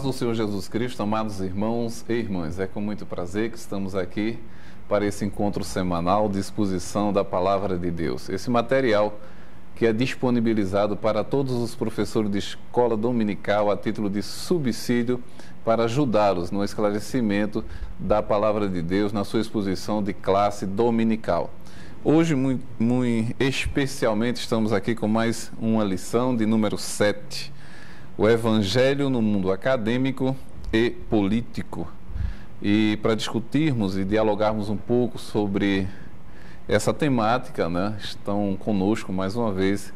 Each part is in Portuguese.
do Senhor Jesus Cristo, amados irmãos e irmãs, é com muito prazer que estamos aqui para esse encontro semanal de exposição da Palavra de Deus. Esse material que é disponibilizado para todos os professores de escola dominical a título de subsídio para ajudá-los no esclarecimento da Palavra de Deus na sua exposição de classe dominical. Hoje, muito especialmente, estamos aqui com mais uma lição de número 7. O Evangelho no mundo acadêmico e político. E para discutirmos e dialogarmos um pouco sobre essa temática, né, estão conosco mais uma vez,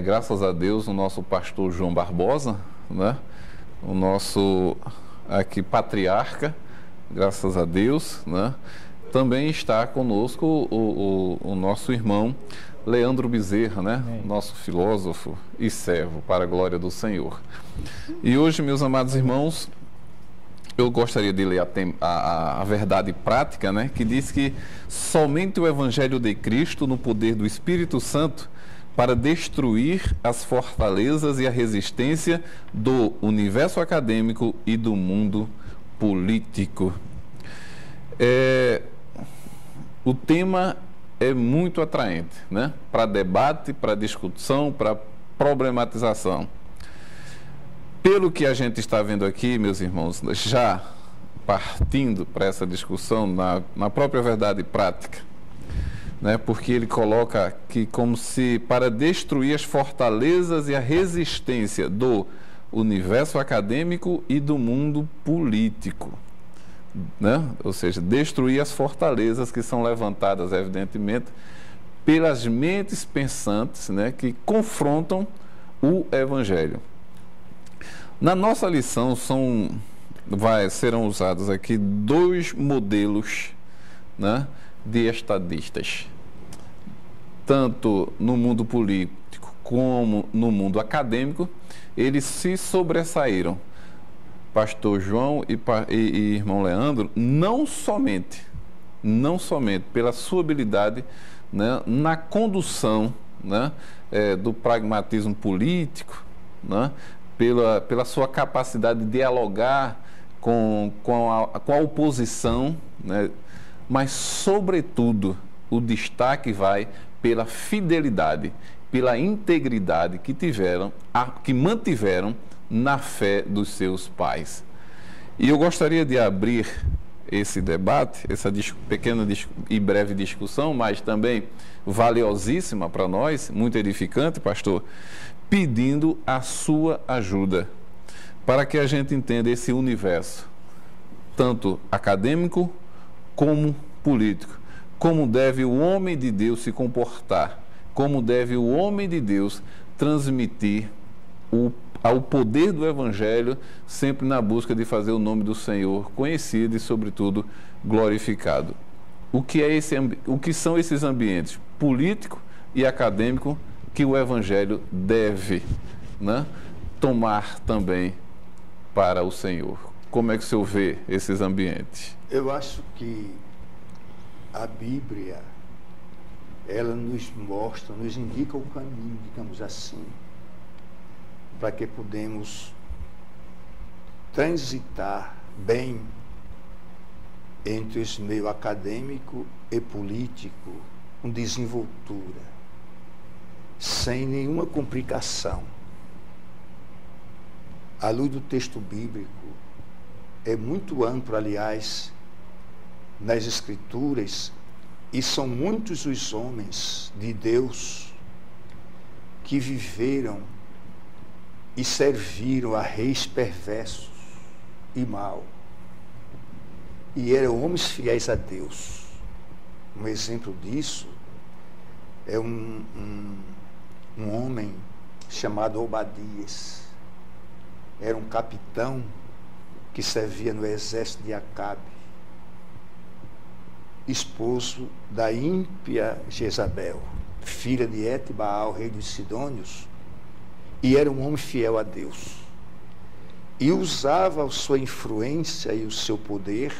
graças a Deus, o nosso pastor João Barbosa, né, o nosso aqui patriarca, graças a Deus, né. Também está conosco o nosso irmão Leandro Bezerra, né? Nosso filósofo e servo, para a glória do Senhor. E hoje, meus amados irmãos, eu gostaria de ler a verdade prática, né? Que diz que somente o Evangelho de Cristo, no poder do Espírito Santo, para destruir as fortalezas e a resistência do universo acadêmico e do mundo político. O tema é muito atraente, né? Para debate, para discussão, para problematização. Pelo que a gente está vendo aqui, meus irmãos, já partindo para essa discussão na própria verdade prática, né? Porque ele coloca que como se para destruir as fortalezas e a resistência do universo acadêmico e do mundo político. Né? Ou seja, destruir as fortalezas que são levantadas, evidentemente, pelas mentes pensantes, né, que confrontam o Evangelho. Na nossa lição serão usados aqui dois modelos, né, de estadistas, tanto no mundo político como no mundo acadêmico. Eles se sobressaíram, pastor João e irmão Leandro, não somente pela sua habilidade, né, na condução, né, do pragmatismo político, né, pela sua capacidade de dialogar com a oposição, né, mas, sobretudo, o destaque vai pela fidelidade, pela integridade que mantiveram na fé dos seus pais. E eu gostaria de abrir esse debate, essa pequena e breve discussão, mas também valiosíssima para nós, muito edificante, pastor, pedindo a sua ajuda para que a gente entenda esse universo, tanto acadêmico como político, como deve o homem de Deus se comportar, como deve o homem de Deus transmitir ao poder do Evangelho, sempre na busca de fazer o nome do Senhor conhecido e, sobretudo, glorificado. O que são esses ambientes político e acadêmico que o Evangelho deve, né, tomar também para o Senhor? Como é que o senhor vê esses ambientes? Eu acho que a Bíblia, ela nos mostra, nos indica o caminho, digamos assim, para que podemos transitar bem entre esse meio acadêmico e político, com desenvoltura, sem nenhuma complicação. A luz do texto bíblico é muito amplo, aliás, nas Escrituras, e são muitos os homens de Deus que viveram e serviram a reis perversos e mau. E eram homens fiéis a Deus. Um exemplo disso é um homem chamado Obadias. Era um capitão que servia no exército de Acabe, esposo da ímpia Jezabel, filha de Etibaal, rei dos Sidônios, e era um homem fiel a Deus. E usava a sua influência e o seu poder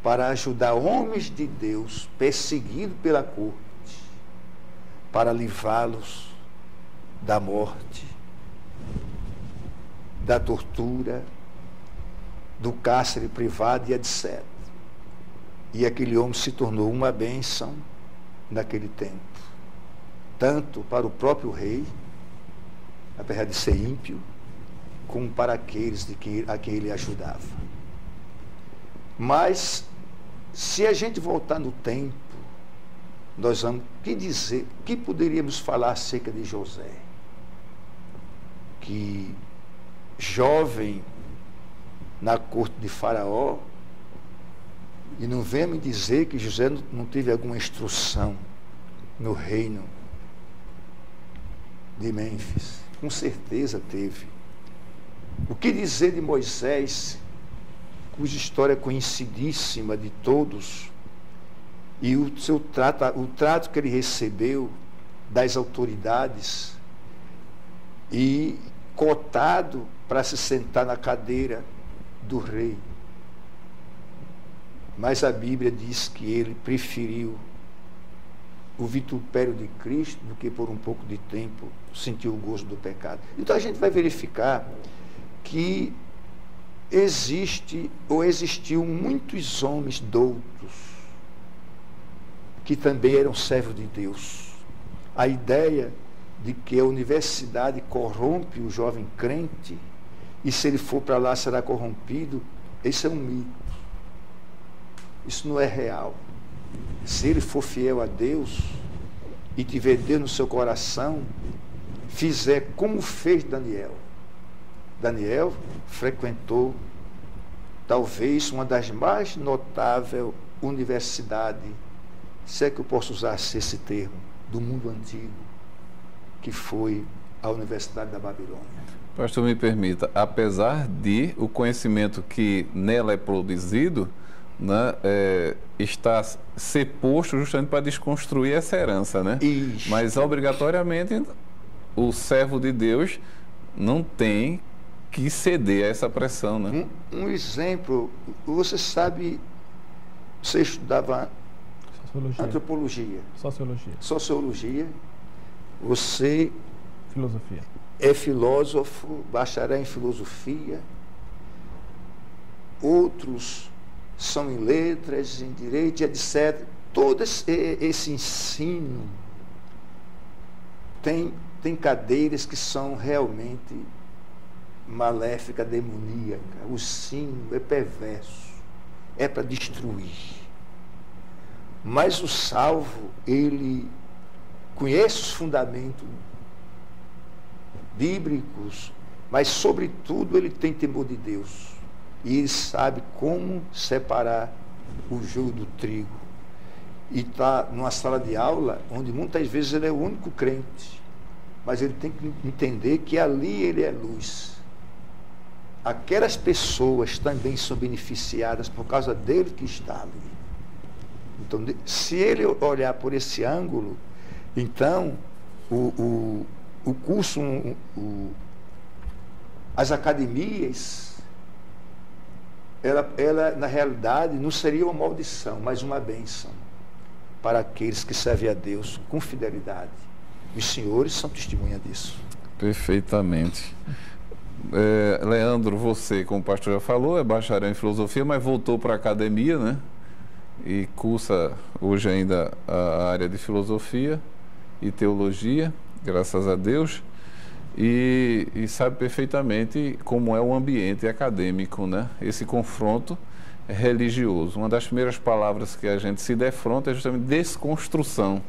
para ajudar homens de Deus perseguidos pela corte, para livrá-los da morte. da tortura, do cárcere privado e etc. E aquele homem se tornou uma bênção naquele tempo, tanto para o próprio rei, apesar de ser ímpio, como para aqueles a quem ele ajudava. Mas, se a gente voltar no tempo, nós vamos, o que poderíamos falar acerca de José? Que, jovem na corte de Faraó, e não venha me dizer que José não teve alguma instrução no reino de Mênfis. Com certeza teve. O que dizer de Moisés, cuja história é conhecidíssima de todos, e o trato que ele recebeu das autoridades, e cotado para se sentar na cadeira do rei. Mas a Bíblia diz que ele preferiu o vitupério de Cristo do que por um pouco de tempo sentiu o gosto do pecado. Então a gente vai verificar que existiu muitos homens doutos que também eram servos de Deus. A ideia de que a universidade corrompe o jovem crente e se ele for para lá será corrompido, esse é um mito. Isso não é real. Se ele for fiel a Deus e tiver Deus no seu coração, fizer como fez Daniel. Daniel frequentou talvez uma das mais notáveis universidades, se é que eu posso usar esse termo, do mundo antigo, que foi a Universidade da Babilônia. Pastor, me permita, apesar de o conhecimento que nela é produzido, né, está ser posto justamente para desconstruir essa herança, né? Isso. Mas obrigatoriamente o servo de Deus não tem que ceder a essa pressão, né? Um exemplo, você sabe, você estudava Sociologia. antropologia, Sociologia. você Filosofia. é filósofo, bacharel em filosofia, outros são em letras, em direito, etc. Todo esse ensino tem cadeiras que são realmente maléfica, demoníaca. O ensino é perverso, é para destruir. Mas o salvo, ele conhece os fundamentos bíblicos, mas sobretudo ele tem temor de Deus. E ele sabe como separar o joio do trigo. E está numa sala de aula, onde muitas vezes ele é o único crente. Mas ele tem que entender que ali ele é luz. Aquelas pessoas também são beneficiadas por causa dele que está ali. Então, se ele olhar por esse ângulo, então o curso, as academias, ela, na realidade, não seria uma maldição, mas uma bênção para aqueles que servem a Deus com fidelidade. Os senhores são testemunha disso. Perfeitamente. Leandro, você, como o pastor já falou, é bacharel em filosofia, mas voltou para a academia, né? E cursa hoje ainda a área de filosofia e teologia, graças a Deus. E sabe perfeitamente como é o ambiente acadêmico, né? Esse confronto religioso. Uma das primeiras palavras que a gente se defronta é justamente desconstrução.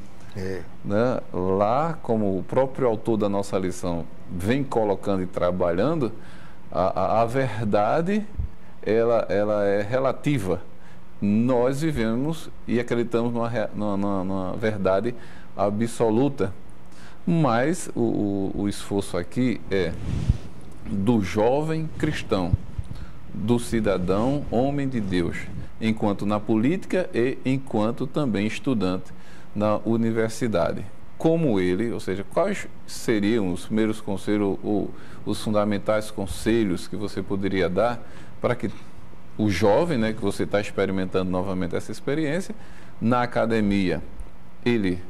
Né? Lá, como o próprio autor da nossa lição vem colocando e trabalhando, a verdade ela é relativa. Nós vivemos e acreditamos numa verdade absoluta. Mas o esforço aqui é do jovem cristão, do cidadão homem de Deus, enquanto na política e enquanto também estudante na universidade. Como ele, ou seja, quais seriam os primeiros conselhos ou os fundamentais conselhos que você poderia dar para que o jovem, né, que você está experimentando novamente essa experiência, na academia, ele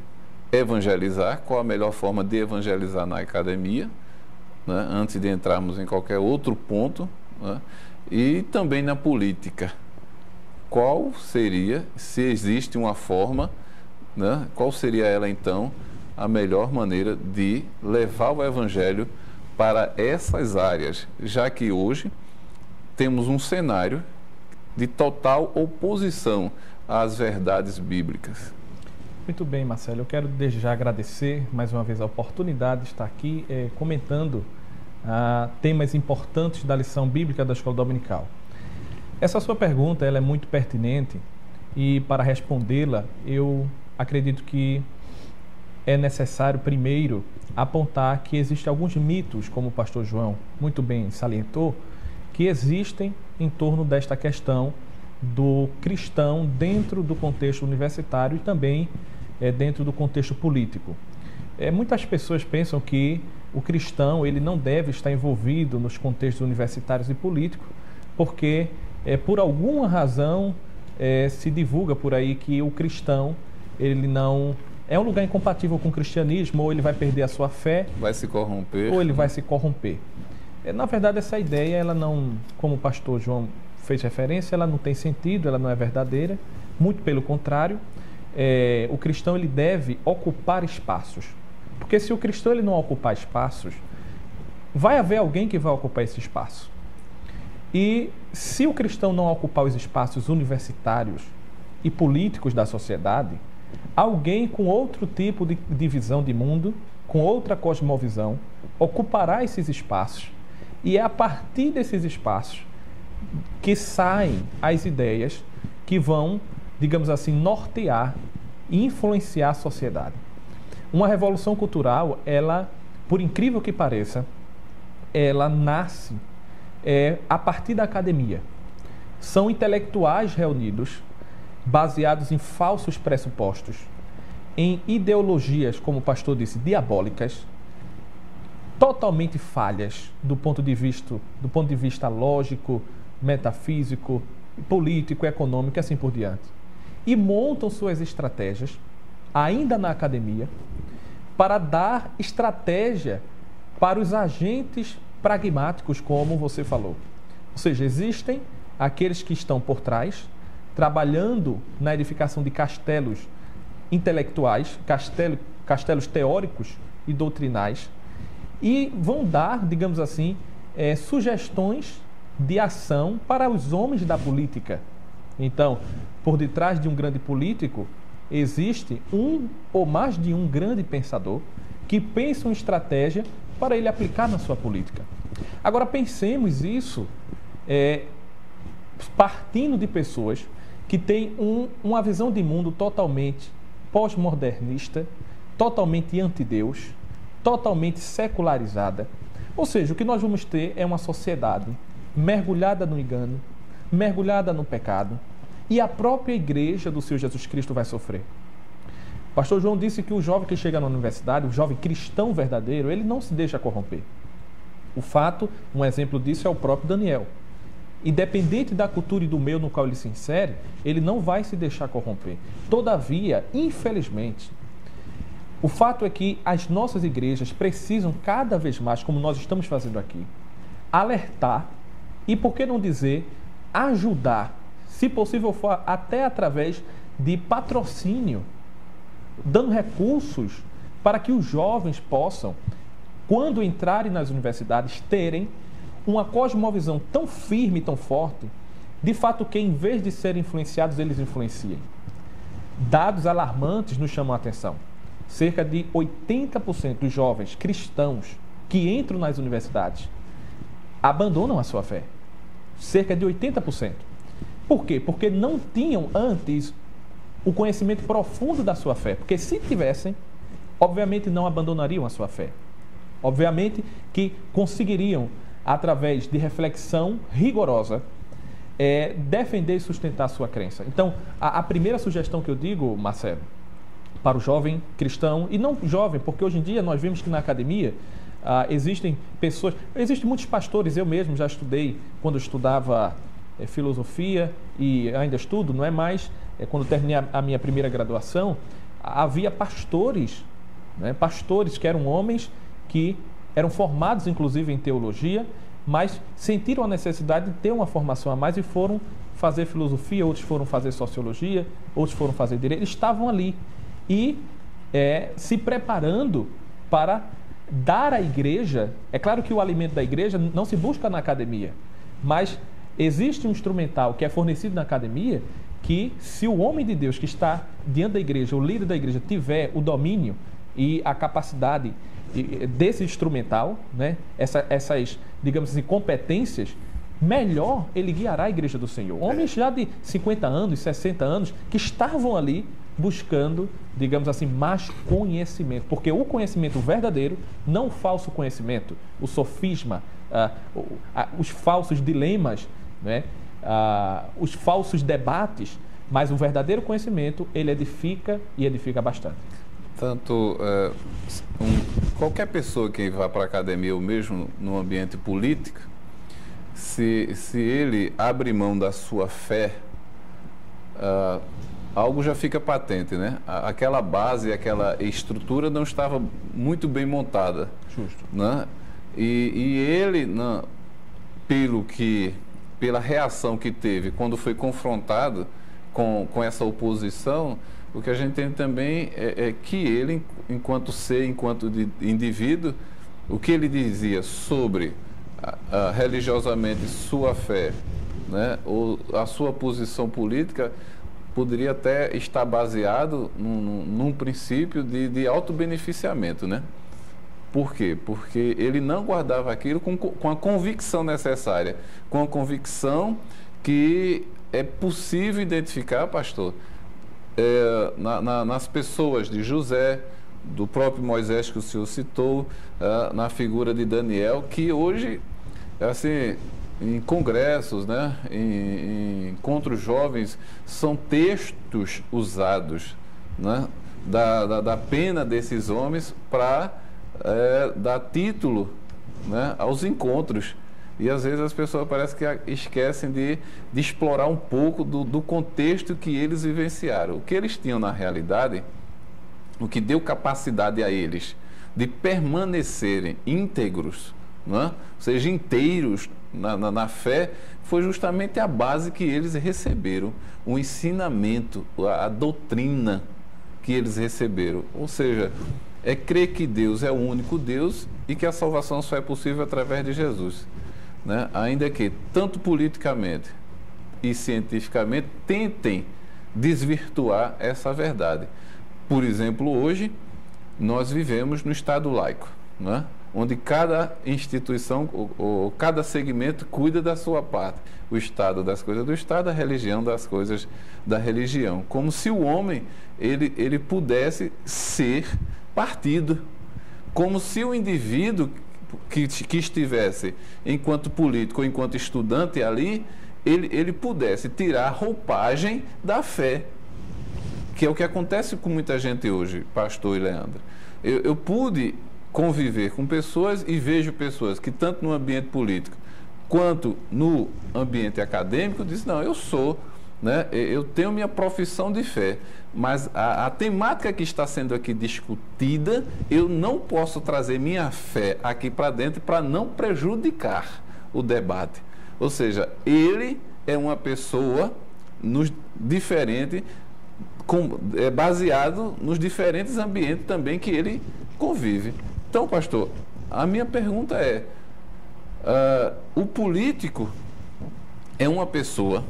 evangelizar, qual a melhor forma de evangelizar na academia, né, antes de entrarmos em qualquer outro ponto, né, e também na política. Qual seria, se existe uma forma, né, qual seria ela então a melhor maneira de levar o Evangelho para essas áreas, já que hoje temos um cenário de total oposição às verdades bíblicas? Muito bem, Marcelo. Eu quero desde já agradecer mais uma vez a oportunidade de estar aqui comentando temas importantes da lição bíblica da Escola Dominical. Essa sua pergunta ela é muito pertinente e, para respondê-la, eu acredito que é necessário primeiro apontar que existem alguns mitos, como o pastor João muito bem salientou, que existem em torno desta questão do cristão dentro do contexto universitário e também dentro do contexto político. Muitas pessoas pensam que o cristão ele não deve estar envolvido nos contextos universitários e políticos, porque por alguma razão se divulga por aí que o cristão ele não é um lugar incompatível com o cristianismo, ou ele vai perder a sua fé, vai se corromper, ou ele vai se corromper. Na verdade, essa ideia, ela não, como o pastor João fez referência, ela não tem sentido, ela não é verdadeira. Muito pelo contrário, o cristão ele deve ocupar espaços. Porque se o cristão ele não ocupar espaços, vai haver alguém que vai ocupar esse espaço. E se o cristão não ocupar os espaços universitários e políticos da sociedade, alguém com outro tipo de visão de mundo, com outra cosmovisão, ocupará esses espaços. E é a partir desses espaços que saem as ideias que vão, digamos assim, nortear e influenciar a sociedade. Uma revolução cultural, ela, por incrível que pareça, ela nasce a partir da academia. São intelectuais reunidos, baseados em falsos pressupostos, em ideologias, como o pastor disse, diabólicas, totalmente falhas do ponto de vista lógico, metafísico, político, econômico e assim por diante. E montam suas estratégias, ainda na academia, para dar estratégia para os agentes pragmáticos, como você falou. Ou seja, existem aqueles que estão por trás, trabalhando na edificação de castelos intelectuais, castelos teóricos e doutrinais, e vão dar, digamos assim, sugestões de ação para os homens da política. Então, por detrás de um grande político, existe um ou mais de um grande pensador que pensa uma estratégia para ele aplicar na sua política. Agora, pensemos isso partindo de pessoas que têm uma visão de mundo totalmente pós-modernista, totalmente anti-Deus, totalmente secularizada. Ou seja, o que nós vamos ter é uma sociedade mergulhada no engano, mergulhada no pecado, e a própria igreja do Senhor Jesus Cristo vai sofrer. O pastor João disse que o jovem que chega na universidade, o jovem cristão verdadeiro, ele não se deixa corromper. O fato, um exemplo disso é o próprio Daniel. Independente da cultura e do meio no qual ele se insere, ele não vai se deixar corromper. Todavia, infelizmente, o fato é que as nossas igrejas precisam cada vez mais, como nós estamos fazendo aqui, alertar e, por que não dizer, ajudar, se possível for até através de patrocínio, dando recursos para que os jovens possam, quando entrarem nas universidades, terem uma cosmovisão tão firme e tão forte, de fato que, em vez de serem influenciados, eles influenciem. Dados alarmantes nos chamam a atenção. Cerca de 80% dos jovens cristãos que entram nas universidades abandonam a sua fé. Cerca de 80%. Por quê? Porque não tinham antes o conhecimento profundo da sua fé. Porque se tivessem, obviamente não abandonariam a sua fé. Obviamente que conseguiriam, através de reflexão rigorosa, defender e sustentar a sua crença. Então, a primeira sugestão que eu digo, Marcelo, para o jovem cristão, e não jovem, porque hoje em dia nós vemos que na academia existem muitos pastores, eu mesmo já estudei, quando eu estudava filosofia, e ainda estudo, não é mais, quando terminei a minha primeira graduação, havia pastores, né, pastores que eram homens que eram formados inclusive em teologia, mas sentiram a necessidade de ter uma formação a mais e foram fazer filosofia, outros foram fazer sociologia, outros foram fazer direito. Eles estavam ali e se preparando para dar à igreja. É claro que o alimento da igreja não se busca na academia, mas existe um instrumental que é fornecido na academia que, se o homem de Deus que está diante da igreja, o líder da igreja, tiver o domínio e a capacidade desse instrumental, né, essas, digamos assim, competências, melhor ele guiará a igreja do Senhor. Homens já de 50 anos, 60 anos, que estavam ali buscando, digamos assim, mais conhecimento. Porque o conhecimento verdadeiro, não o falso conhecimento, o sofisma, os falsos dilemas, né, os falsos debates, mas o verdadeiro conhecimento, ele edifica e edifica bastante. Tanto qualquer pessoa que vá para a academia ou mesmo no ambiente político, se ele abre mão da sua fé, algo já fica patente, né? Aquela base, aquela estrutura não estava muito bem montada. Justo. Né? E ele, pela reação que teve quando foi confrontado com essa oposição, o que a gente tem também é que ele, enquanto ser, enquanto indivíduo, o que ele dizia sobre religiosamente sua fé, né, ou a sua posição política, poderia até estar baseado num princípio de autobeneficiamento, né? Por quê? Porque ele não guardava aquilo com a convicção necessária, com a convicção que é possível identificar, pastor, nas pessoas de José, do próprio Moisés que o senhor citou, na figura de Daniel, que hoje, assim, em congressos, né, em encontros jovens, são textos usados, né, da pena desses homens para dar título, né, aos encontros. E às vezes as pessoas parecem que esquecem de explorar um pouco do contexto que eles vivenciaram. O que eles tinham na realidade, o que deu capacidade a eles de permanecerem íntegros, né? Ou seja, inteiros na fé, foi justamente a base que eles receberam, o ensinamento, a doutrina que eles receberam. Ou seja, é crer que Deus é o único Deus e que a salvação só é possível através de Jesus. Né? Ainda que, tanto politicamente e cientificamente, tentem desvirtuar essa verdade. Por exemplo, hoje, nós vivemos no Estado laico, né? Onde cada instituição, ou cada segmento cuida da sua parte. O Estado das coisas do Estado, a religião das coisas da religião. Como se o homem ele pudesse ser partido. Como se o indivíduo que estivesse enquanto político ou enquanto estudante ali, ele pudesse tirar a roupagem da fé, que é o que acontece com muita gente hoje, pastor e Leandro. Eu pude conviver com pessoas e vejo pessoas que tanto no ambiente político quanto no ambiente acadêmico dizem, não, eu sou, né, eu tenho minha profissão de fé, mas a temática que está sendo aqui discutida, eu não posso trazer minha fé aqui para dentro para não prejudicar o debate. Ou seja, ele é uma pessoa diferente, baseado nos diferentes ambientes também que ele convive. Então, pastor, a minha pergunta é, o político é uma pessoa,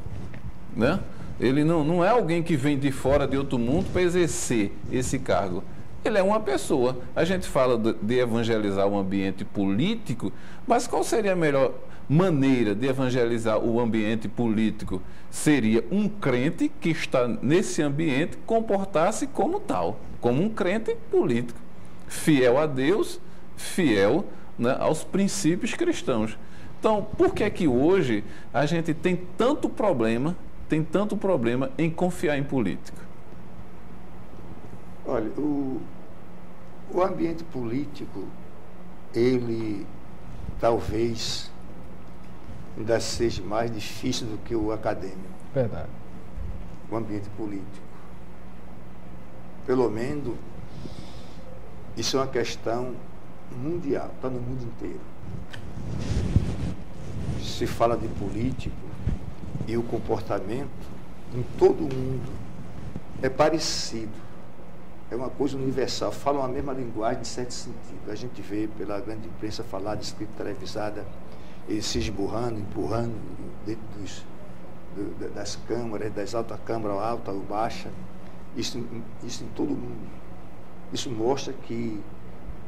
né? Ele não é alguém que vem de fora de outro mundo para exercer esse cargo. Ele é uma pessoa. A gente fala de evangelizar o ambiente político, mas qual seria a melhor maneira de evangelizar o ambiente político? Seria um crente que está nesse ambiente comportar-se como tal, como um crente político, fiel a Deus, fiel, né, aos princípios cristãos. Então, por que é que hoje a gente tem tanto problema em confiar em política? Olha, o ambiente político, ele talvez ainda seja mais difícil do que o acadêmico. Verdade. O ambiente político. Pelo menos, isso é uma questão mundial, está no mundo inteiro. Se fala de político e o comportamento em todo o mundo é parecido. É uma coisa universal, falam a mesma linguagem em certo sentido. A gente vê pela grande imprensa falar de escrita televisada, eles se esburrando, empurrando dentro das câmaras, das altas câmaras, alta ou baixa. Isso em todo o mundo. Isso mostra que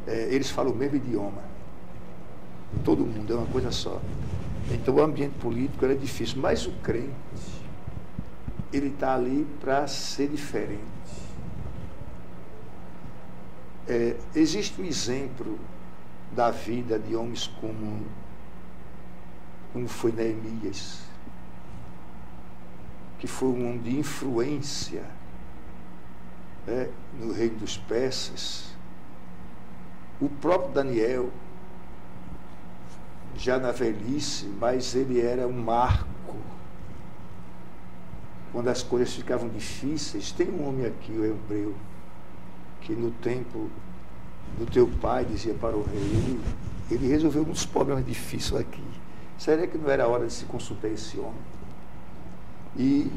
eles falam o mesmo idioma. Em todo o mundo, é uma coisa só. Então o ambiente político é difícil, mas o crente, ele está ali para ser diferente. Existe um exemplo da vida de homens como foi Neemias, que foi um homem de influência no reino dos persas. O próprio Daniel, já na velhice, mas ele era um marco. Quando as coisas ficavam difíceis, tem um homem aqui, o hebreu, que no tempo do teu pai dizia para o rei, ele resolveu um dos problemas difíceis aqui. Será que não era hora de se consultar esse homem? E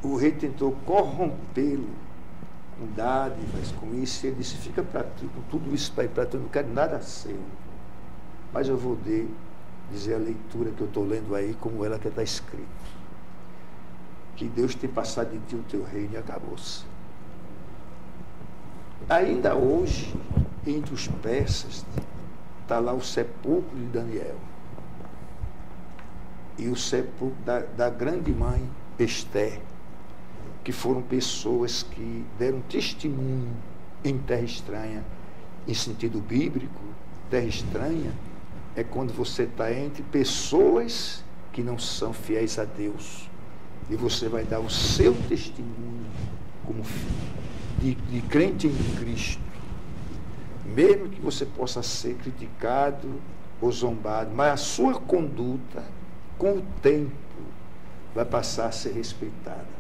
o rei tentou corrompê-lo com dádivas, com isso, e ele disse, fica para tu, com tudo isso para tu, eu não quero nada seu. Mas eu vou dizer a leitura que eu estou lendo aí, como ela que está escrito. Que Deus tem passado de ti o teu reino e acabou-se. Ainda hoje, entre os persas, está lá o sepulcro de Daniel. E o sepulcro da grande mãe Ester, que foram pessoas que deram testemunho em terra estranha, em sentido bíblico. Terra estranha é quando você está entre pessoas que não são fiéis a Deus. E você vai dar o seu testemunho como de crente em Cristo. Mesmo que você possa ser criticado ou zombado, mas a sua conduta, com o tempo, vai passar a ser respeitada.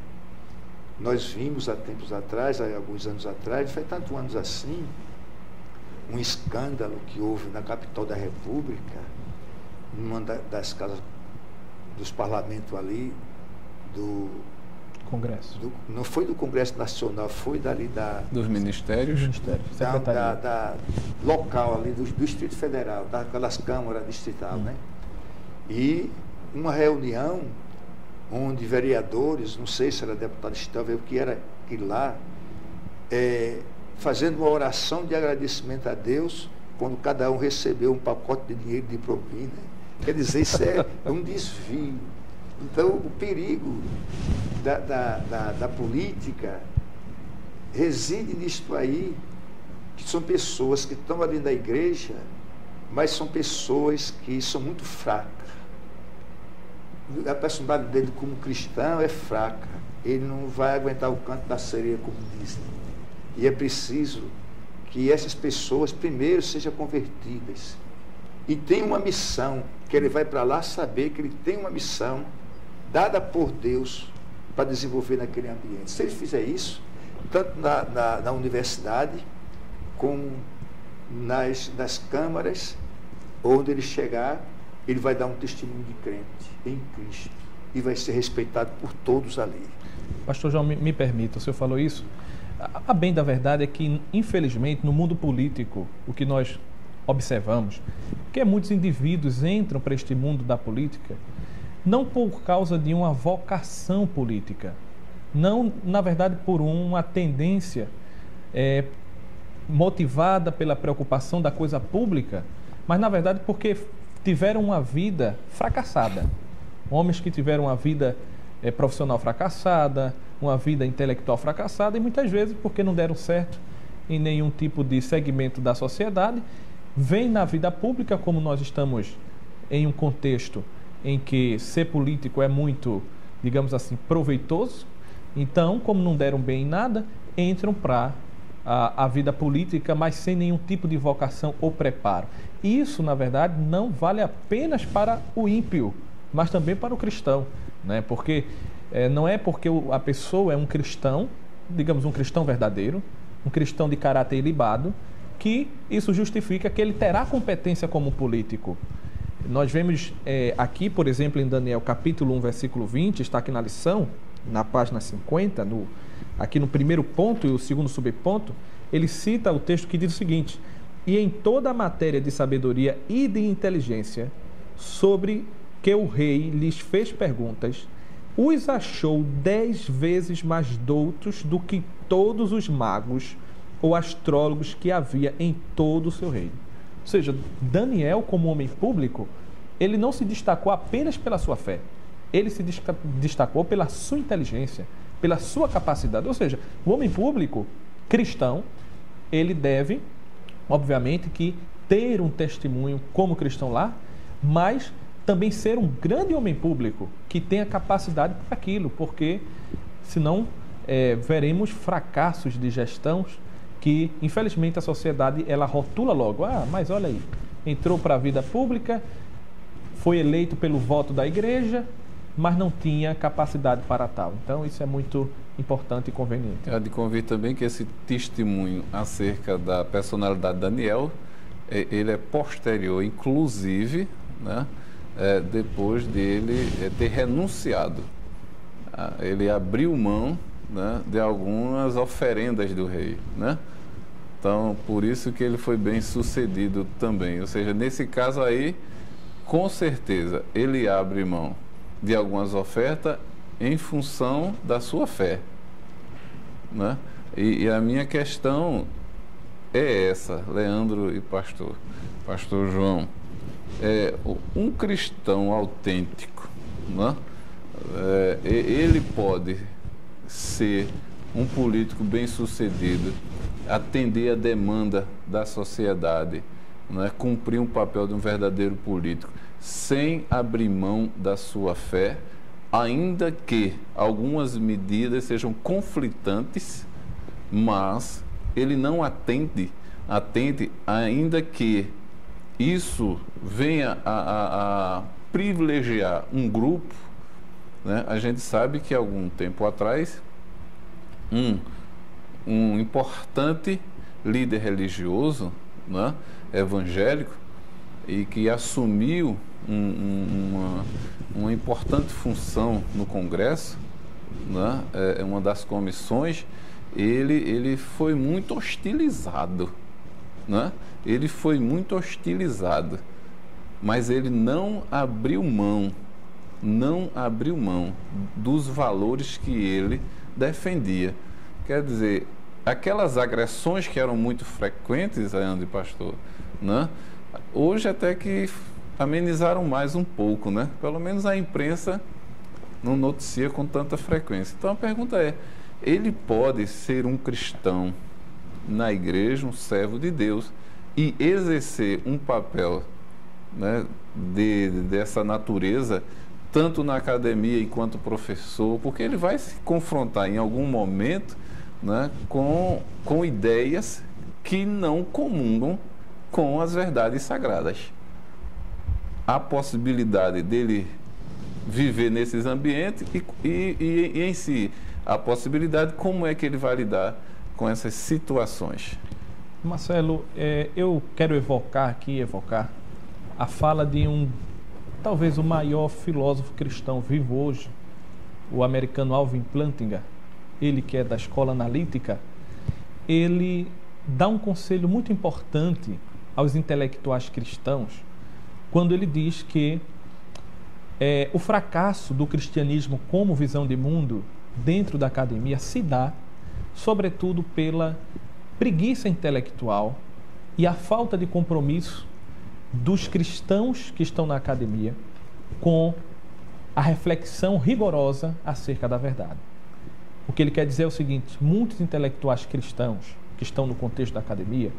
Nós vimos há tempos atrás, há alguns anos atrás, faz tantos anos assim, um escândalo que houve na capital da República, numa das casas dos parlamentos ali, do Congresso. Não foi do Congresso Nacional, foi dali dos ministérios. Da local ali, do Distrito Federal, daquelas câmaras distrital, né? E uma reunião onde vereadores, não sei se era deputado estadual, o que era aquilo lá, fazendo uma oração de agradecimento a Deus quando cada um recebeu um pacote de dinheiro de propina. Quer dizer, isso é um desvio. Então, o perigo da política reside nisto aí, que são pessoas que estão ali na igreja, mas são pessoas que são muito fracas. A personalidade dele como cristão é fraca. Ele não vai aguentar o canto da sereia, como dizem. E é preciso que essas pessoas primeiro sejam convertidas. E tem uma missão, que ele vai para lá saber que ele tem uma missão dada por Deus para desenvolver naquele ambiente. Se ele fizer isso, tanto na universidade, como nas câmaras, onde ele chegar, ele vai dar um testemunho de crente em Cristo e vai ser respeitado por todos ali. Pastor João, me permita, o senhor falou isso. A bem da verdade é que, infelizmente, no mundo político, o que nós observamos, que muitos indivíduos entram para este mundo da política não por causa de uma vocação política, não, na verdade, por uma tendência motivada pela preocupação da coisa pública, mas, na verdade, porque tiveram uma vida fracassada. Homens que tiveram uma vida profissional fracassada, uma vida intelectual fracassada, e muitas vezes, porque não deram certo em nenhum tipo de segmento da sociedade, vem na vida pública, como nós estamos em um contexto em que ser político é muito, digamos assim, proveitoso. Então, como não deram bem em nada, entram para a vida política, mas sem nenhum tipo de vocação ou preparo. Isso, na verdade, não vale apenas para o ímpio, mas também para o cristão, né? Porque não é porque a pessoa é um cristão, digamos um cristão verdadeiro, um cristão de caráter ilibado, que isso justifica que ele terá competência como político. Nós vemos aqui, por exemplo, em Daniel capítulo 1, versículo 20, está aqui na lição, na página 50, aqui no primeiro ponto e o segundo subponto, ele cita o texto que diz o seguinte: e em toda a matéria de sabedoria e de inteligência, sobre que o rei lhes fez perguntas, os achou 10 vezes mais doutos do que todos os magos ou astrólogos que havia em todo o seu reino. Ou seja, Daniel, como homem público, ele não se destacou apenas pela sua fé, ele se destacou pela sua inteligência, pela sua capacidade. Ou seja, o homem público cristão, ele deve, obviamente, que ter um testemunho como cristão lá, mas também ser um grande homem público que tenha capacidade para aquilo, porque senão veremos fracassos de gestão que, infelizmente, a sociedade ela rotula logo. Ah, mas olha aí, entrou para a vida pública, foi eleito pelo voto da igreja, mas não tinha capacidade para tal. Então, isso é muito importante e conveniente. Há de convir também que esse testemunho acerca da personalidade de Daniel, ele é posterior, inclusive, né, depois dele ter renunciado. Ele abriu mão, né, de algumas oferendas do rei, né? Então, por isso que ele foi bem sucedido também. Ou seja, nesse caso aí, com certeza, ele abre mão de algumas ofertas em função da sua fé, né? E a minha questão é essa, Leandro e pastor João. Um cristão autêntico, né? Ele pode ser um político bem-sucedido, atender a demanda da sociedade, né? Cumprir um papel de um verdadeiro político, sem abrir mão da sua fé, ainda que algumas medidas sejam conflitantes, mas ele não atende, ainda que isso venha a privilegiar um grupo, né? A gente sabe que há algum tempo atrás, um importante líder religioso, né, evangélico, e que assumiu uma importante função no Congresso, né, uma das comissões, ele foi muito hostilizado, né? Ele foi muito hostilizado, mas ele não abriu mão dos valores que ele defendia. Quer dizer, aquelas agressões que eram muito frequentes, Leandro e pastor, né? Hoje até que amenizaram mais um pouco, né? Pelo menos a imprensa não noticia com tanta frequência. Então a pergunta é, ele pode ser um cristão na igreja, um servo de Deus, e exercer um papel, né, dessa natureza, tanto na academia enquanto professor, porque ele vai se confrontar em algum momento, né, com ideias que não comungam com as verdades sagradas. Há possibilidade dele viver nesses ambientes e em si, a possibilidade como é que ele vai lidar com essas situações. Marcelo, eu quero evocar a fala de talvez o maior filósofo cristão vivo hoje, o americano Alvin Plantinga, ele que é da escola analítica. Ele dá um conselho muito importante aos intelectuais cristãos, quando ele diz que o fracasso do cristianismo como visão de mundo dentro da academia se dá, sobretudo, pela preguiça intelectual e a falta de compromisso dos cristãos que estão na academia com a reflexão rigorosa acerca da verdade. O que ele quer dizer é o seguinte: muitos intelectuais cristãos que estão no contexto da academia,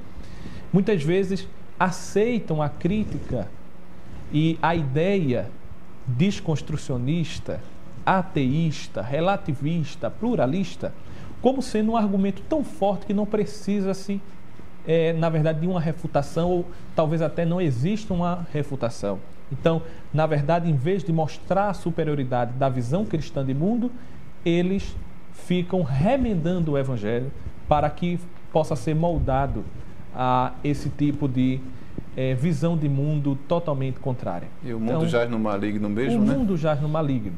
muitas vezes aceitam a crítica e a ideia desconstrucionista, ateísta, relativista, pluralista, como sendo um argumento tão forte que não precisa-se, na verdade, de uma refutação, ou talvez até não exista uma refutação. Então, na verdade, em vez de mostrar a superioridade da visão cristã de mundo, eles ficam remendando o Evangelho para que possa ser moldado a esse tipo de visão de mundo totalmente contrária. E o mundo jaz no maligno mesmo, né? O mundo jaz no maligno.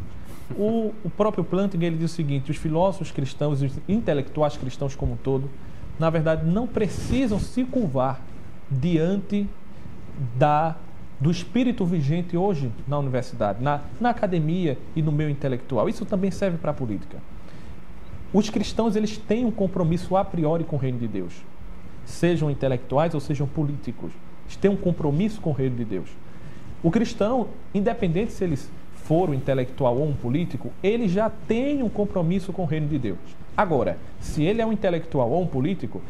O próprio Plantinga, ele diz o seguinte: os filósofos cristãos, os intelectuais cristãos como um todo, na verdade, não precisam se curvar diante do espírito vigente hoje na universidade, na academia e no meio intelectual. Isso também serve para a política. Os cristãos, eles têm um compromisso a priori com o reino de Deus. Sejam intelectuais ou sejam políticos. Eles têm um compromisso com o reino de Deus. O cristão, independente se ele for um intelectual ou um político, ele já tem um compromisso com o reino de Deus. Agora, se ele é um intelectual ou um político,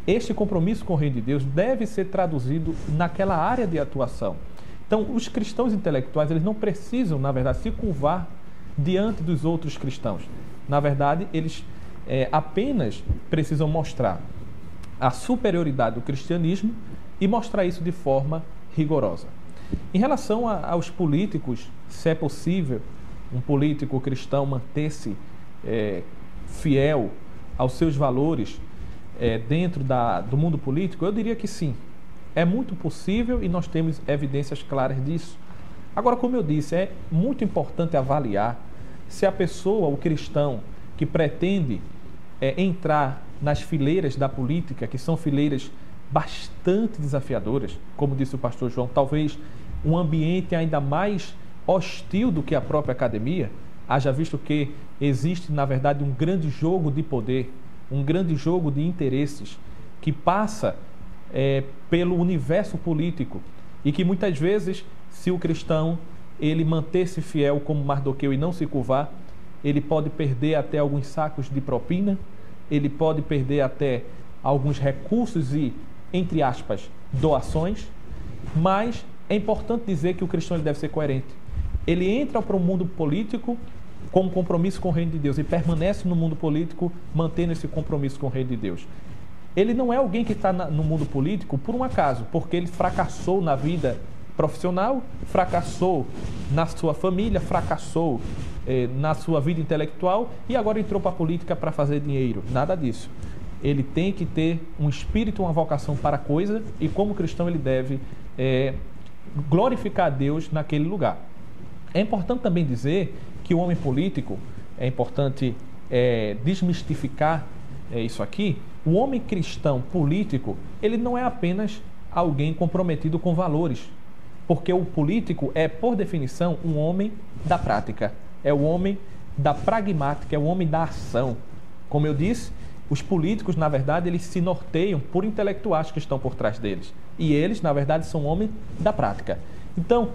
este compromisso com o reino de Deus deve ser traduzido naquela área de atuação. Então, os cristãos intelectuais, eles não precisam, na verdade, se curvar diante dos outros cristãos. Na verdade, eles apenas precisam mostrar a superioridade do cristianismo e mostrar isso de forma rigorosa. Em relação aos políticos, se é possível um político cristão manter-se fiel aos seus valores dentro do mundo político, eu diria que sim. É muito possível e nós temos evidências claras disso. Agora, como eu disse, é muito importante avaliar se a pessoa, o cristão, que pretende entrar nas fileiras da política, que são fileiras bastante desafiadoras, como disse o pastor João, talvez um ambiente ainda mais hostil do que a própria academia, haja visto que existe, na verdade, um grande jogo de poder, um grande jogo de interesses que passa pelo universo político e que muitas vezes, se o cristão ele manter-se fiel como Mardoqueu e não se curvar, ele pode perder até alguns sacos de propina, ele pode perder até alguns recursos e, entre aspas, doações, mas é importante dizer que o cristão ele deve ser coerente. Ele entra para o mundo político com um compromisso com o reino de Deus e permanece no mundo político mantendo esse compromisso com o reino de Deus. Ele não é alguém que está no mundo político por um acaso, porque ele fracassou na vida profissional, fracassou na sua família, fracassou na sua vida intelectual e agora entrou para a política para fazer dinheiro. Nada disso. Ele tem que ter um espírito, uma vocação para a coisa e como cristão ele deve glorificar a Deus naquele lugar. É importante também dizer que o homem político, é importante desmistificar isso aqui, o homem cristão político, ele não é apenas alguém comprometido com valores, porque o político é, por definição, um homem da prática, é o homem da pragmática, é o homem da ação. Como eu disse, os políticos, na verdade, eles se norteiam por intelectuais que estão por trás deles. E eles, na verdade, são homens da prática. Então,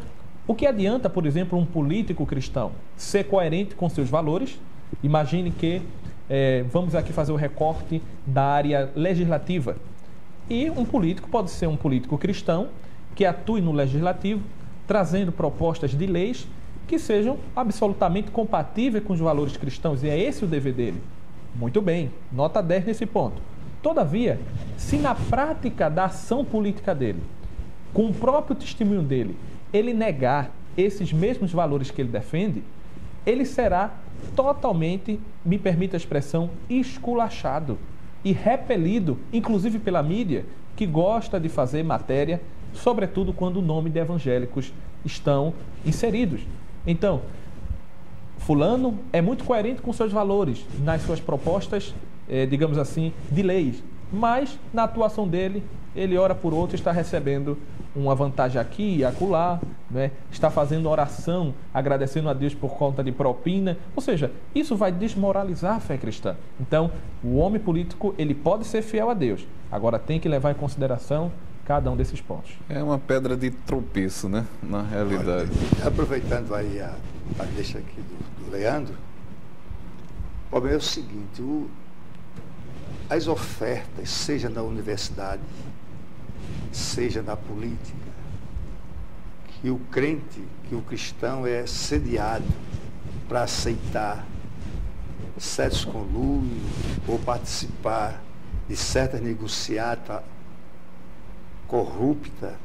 o que adianta, por exemplo, um político cristão ser coerente com seus valores? Imagine que vamos aqui fazer o recorte da área legislativa. E um político pode ser um político cristão que atue no legislativo, trazendo propostas de leis que sejam absolutamente compatíveis com os valores cristãos. E é esse o dever dele. Muito bem, nota 10 nesse ponto. Todavia, se na prática da ação política dele, com o próprio testemunho dele, ele negar esses mesmos valores que ele defende, ele será totalmente, me permita a expressão, esculachado e repelido, inclusive pela mídia, que gosta de fazer matéria, sobretudo quando o nome de evangélicos estão inseridos. Então, fulano é muito coerente com seus valores, nas suas propostas, digamos assim, de leis, mas na atuação dele, ele ora por outro, está recebendo uma vantagem aqui e acolá, né? Está fazendo oração, agradecendo a Deus por conta de propina, ou seja, isso vai desmoralizar a fé cristã. Então, o homem político, ele pode ser fiel a Deus, agora tem que levar em consideração cada um desses pontos. É uma pedra de tropeço, né? Na realidade. Olha, aproveitando aí a deixa aqui do Leandro, o problema é o seguinte, as ofertas, seja na universidade, seja na política, que o crente, que o cristão é sediado para aceitar certos conluios ou participar de certas negociatas corrupta,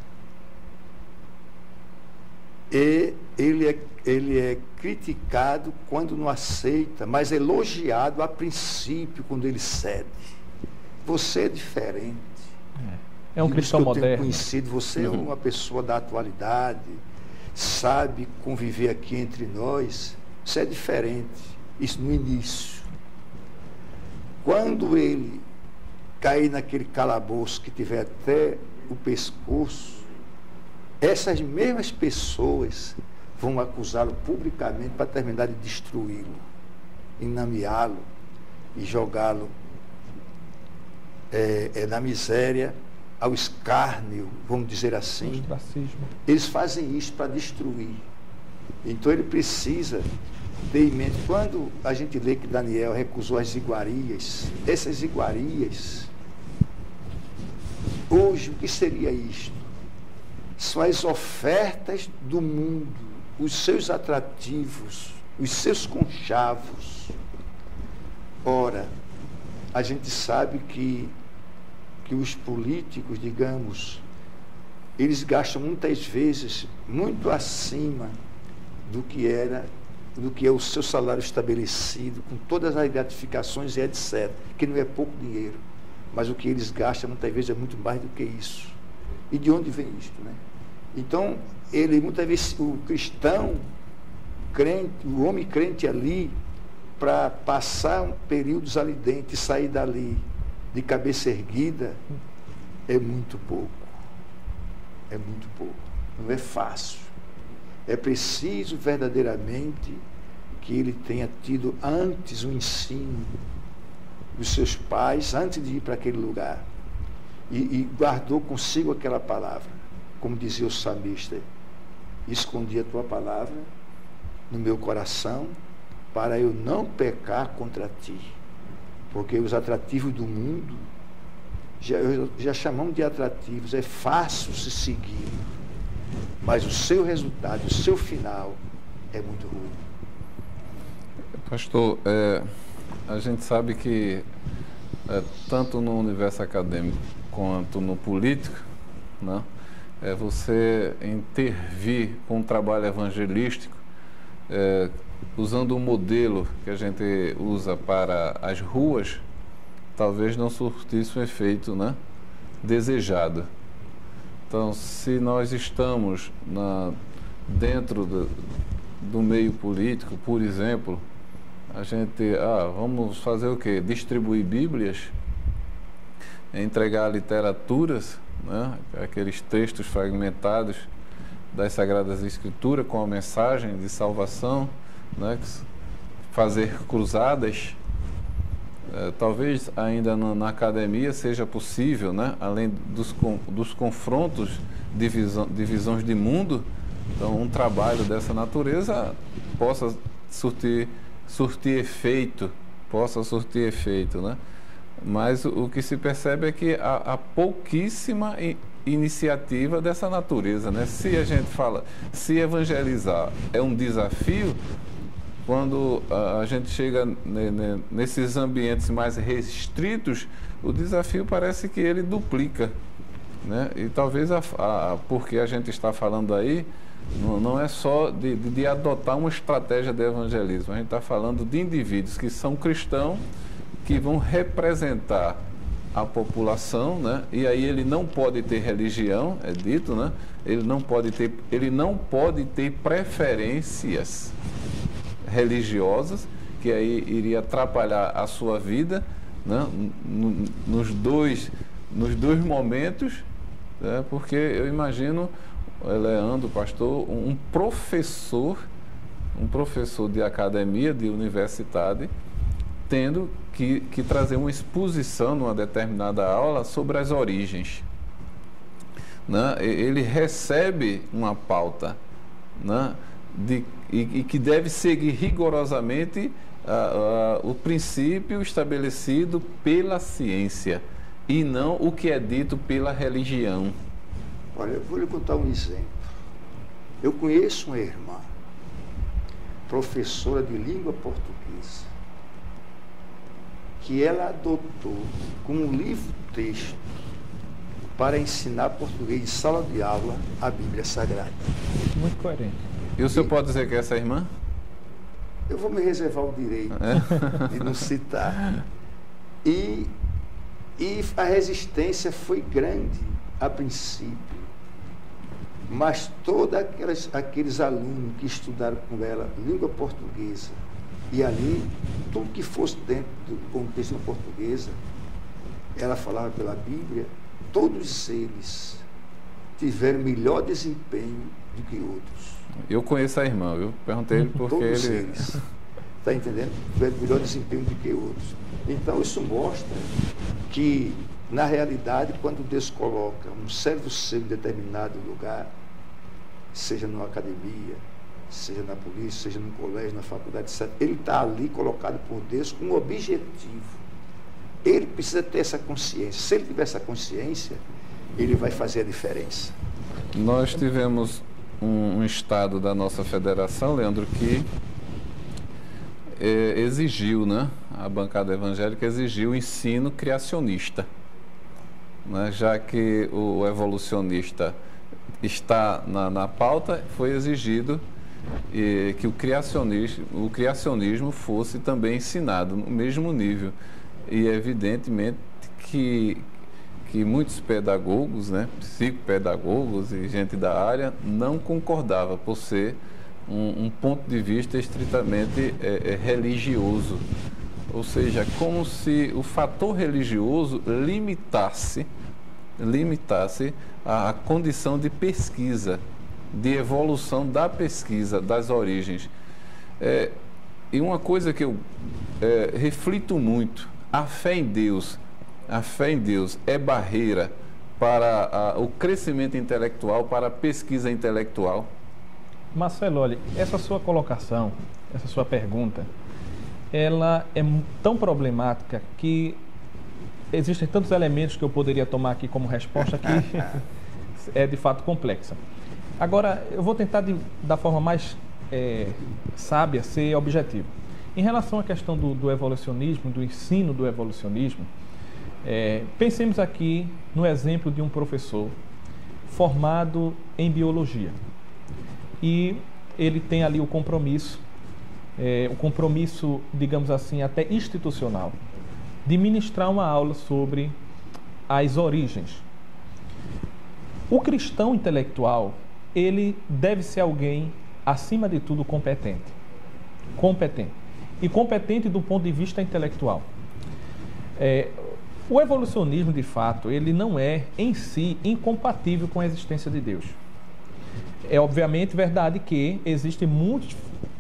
e ele é criticado quando não aceita, mas elogiado a princípio quando ele cede. Você é diferente. É um cristão que eu tenho moderno. conhecido, você é uma pessoa da atualidade, sabe conviver aqui entre nós. Isso é diferente, isso no início. Quando ele cair naquele calabouço que tiver até o pescoço, essas mesmas pessoas vão acusá-lo publicamente para terminar de destruí-lo, enlameá-lo e jogá-lo na miséria, ao escárnio, vamos dizer assim. Ostracismo. Eles fazem isso para destruir. Então ele precisa ter em mente, quando a gente lê que Daniel recusou as iguarias, essas iguarias, hoje o que seria isto? São as ofertas do mundo, os seus atrativos, os seus conchavos. Ora, a gente sabe que os políticos, digamos, eles gastam muitas vezes muito acima do que é o seu salário estabelecido, com todas as gratificações e etc., que não é pouco dinheiro, mas o que eles gastam muitas vezes é muito mais do que isso. E de onde vem isto, né? Então, muitas vezes, o cristão, crente, o homem crente ali, para passar períodos ali dentro e sair dali de cabeça erguida, é muito pouco. É muito pouco. Não é fácil. É preciso verdadeiramente que ele tenha tido antes o ensino dos seus pais, antes de ir para aquele lugar. E guardou consigo aquela palavra. Como dizia o salmista, escondi a tua palavra no meu coração para eu não pecar contra ti. Porque os atrativos do mundo, já chamamos de atrativos, é fácil se seguir, mas o seu resultado, o seu final é muito ruim. Pastor, a gente sabe que tanto no universo acadêmico quanto no político, né, você intervir com um trabalho evangelístico, usando um modelo que a gente usa para as ruas, talvez não surtisse o efeito, né, desejado. Então, se nós estamos dentro do meio político, por exemplo, a gente, vamos fazer o quê? Distribuir Bíblias, entregar literaturas, né, aqueles textos fragmentados das Sagradas Escrituras com a mensagem de salvação, né, fazer cruzadas. Talvez ainda na academia seja possível, né, além dos confrontos, divisões de mundo, então um trabalho dessa natureza possa surtir efeito, né? Mas o que se percebe é que há pouquíssima iniciativa dessa natureza, né? Se a gente fala, se evangelizar é um desafio, quando a gente chega nesses ambientes mais restritos, o desafio parece que ele duplica, né? E talvez porque a gente está falando aí, não é só de adotar uma estratégia de evangelismo, a gente está falando de indivíduos que são cristãos, que vão representar a população, né? E aí ele não pode ter religião, é dito, né? Ele não pode ter preferências religiosas, que aí iria atrapalhar a sua vida, né? Nos dois momentos, né? Porque eu imagino, Leandro, pastor, um professor de academia, de universidade, tendo que trazer uma exposição numa determinada aula sobre as origens, né? Ele recebe uma pauta, né, e que deve seguir rigorosamente o princípio estabelecido pela ciência e não o que é dito pela religião. Olha, eu vou lhe contar um exemplo. Eu conheço uma irmã, professora de língua portuguesa, que ela adotou como livro-texto para ensinar português em sala de aula a Bíblia Sagrada. Muito coerente. E o senhor pode dizer que é essa irmã? Eu vou me reservar o direito de não citar. E a resistência foi grande a princípio, mas todos aqueles alunos que estudaram com ela língua portuguesa, e ali, tudo que fosse dentro do contexto da portuguesa, ela falava pela Bíblia, todos eles tiveram melhor desempenho do que outros. Eu conheço a irmã, eu perguntei ele porque todos ele... eles, está entendendo? Tiveram melhor desempenho do que outros. Então, isso mostra que, na realidade, quando Deus coloca um servo seu em determinado lugar, seja numa academia, seja na polícia, seja no colégio, na faculdade, etc., ele está ali colocado por Deus com um objetivo. Ele precisa ter essa consciência. Se ele tiver essa consciência, ele vai fazer a diferença. Nós tivemos um estado da nossa federação, Leandro, que exigiu, né? A bancada evangélica exigiu o ensino criacionista, né? Já que o evolucionista está na pauta, foi exigido que o criacionismo fosse também ensinado no mesmo nível. E evidentemente que muitos pedagogos, né, psicopedagogos e gente da área não concordava por ser um ponto de vista estritamente religioso. Ou seja, como se o fator religioso limitasse a condição de pesquisa, de evolução da pesquisa, das origens. E uma coisa que eu reflito muito, a fé em Deus é barreira para o crescimento intelectual, para a pesquisa intelectual? Marcelo, olha, essa sua colocação, essa sua pergunta, ela é tão problemática que existem tantos elementos que eu poderia tomar aqui como resposta que é de fato complexa. Agora, eu vou tentar da forma mais sábia ser objetivo. Em relação à questão do evolucionismo, do ensino do evolucionismo, pensemos aqui no exemplo de um professor formado em biologia. E ele tem ali o compromisso, digamos assim, até institucional, de ministrar uma aula sobre as origens. O cristão intelectual, ele deve ser alguém, acima de tudo, competente. E competente do ponto de vista intelectual. O evolucionismo, de fato, ele não é, em si, incompatível com a existência de Deus. É obviamente verdade que existem muitos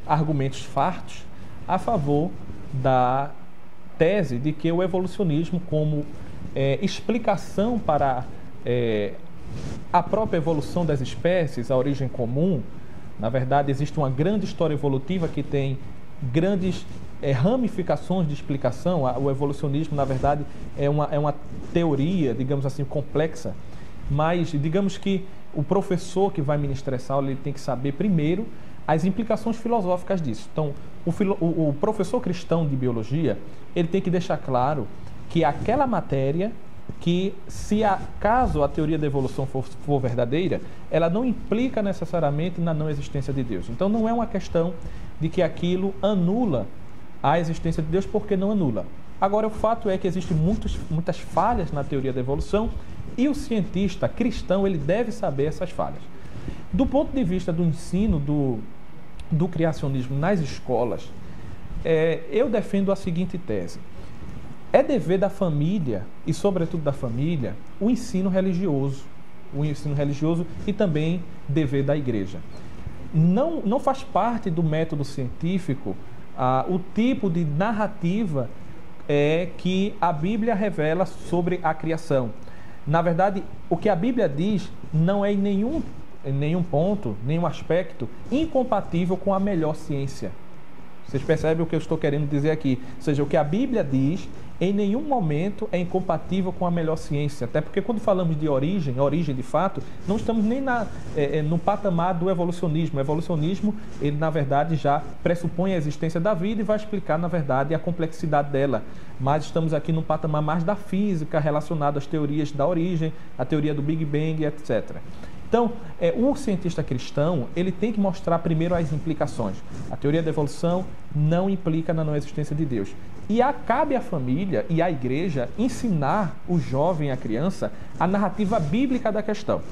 argumentos fartos a favor da tese de que o evolucionismo, como explicação para a própria evolução das espécies, a origem comum, na verdade existe uma grande história evolutiva que tem grandes ramificações de explicação. O evolucionismo, na verdade, é uma teoria, digamos assim, complexa, mas digamos que o professor que vai ministrar essa aula, ele tem que saber primeiro as implicações filosóficas disso. Então, o professor cristão de biologia, ele tem que deixar claro que aquela matéria, que se acaso a teoria da evolução for verdadeira, ela não implica necessariamente na não existência de Deus. Então, não é uma questão de que aquilo anula a existência de Deus, porque não anula. Agora, o fato é que existem muitas falhas na teoria da evolução e o cientista cristão, ele deve saber essas falhas. Do ponto de vista do ensino do criacionismo nas escolas, eu defendo a seguinte tese. É dever da família, e sobretudo da família, o ensino religioso e também dever da igreja. Não faz parte do método científico o tipo de narrativa que a Bíblia revela sobre a criação. Na verdade, o que a Bíblia diz não é em nenhum ponto, nenhum aspecto incompatível com a melhor ciência. Vocês percebem o que eu estou querendo dizer aqui? Ou seja, o que a Bíblia diz em nenhum momento é incompatível com a melhor ciência. Até porque quando falamos de origem de fato, não estamos nem no patamar do evolucionismo. O evolucionismo, ele na verdade já pressupõe a existência da vida e vai explicar na verdade a complexidade dela. Mas estamos aqui no patamar mais da física, relacionado às teorias da origem, a teoria do Big Bang, etc. Então, o cientista cristão, ele tem que mostrar primeiro as implicações. A teoria da evolução não implica na não existência de Deus. E cabe à família e à igreja ensinar o jovem, a criança, a narrativa bíblica da questão.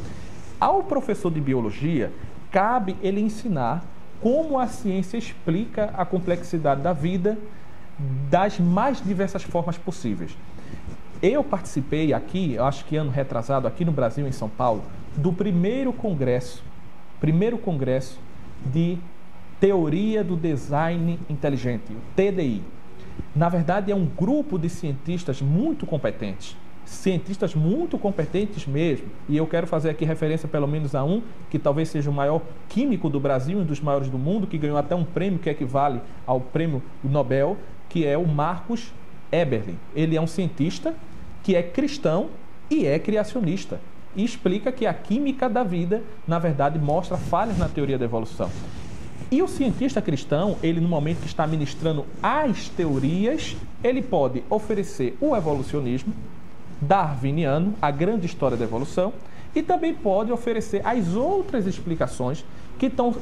Ao professor de biologia, cabe ele ensinar como a ciência explica a complexidade da vida das mais diversas formas possíveis. Eu participei aqui, acho que ano retrasado, aqui no Brasil, em São Paulo, do primeiro congresso de Teoria do Design Inteligente, o TDI. Na verdade, é um grupo de cientistas muito competentes mesmo, e eu quero fazer aqui referência pelo menos a um, que talvez seja o maior químico do Brasil, um dos maiores do mundo, que ganhou até um prêmio que equivale ao prêmio Nobel, que é o Marcus Eberle. Ele é um cientista que é cristão e é criacionista, e explica que a química da vida, na verdade, mostra falhas na teoria da evolução. E o cientista cristão, ele no momento que está ministrando as teorias, ele pode oferecer o evolucionismo darwiniano, a grande história da evolução, e também pode oferecer as outras explicações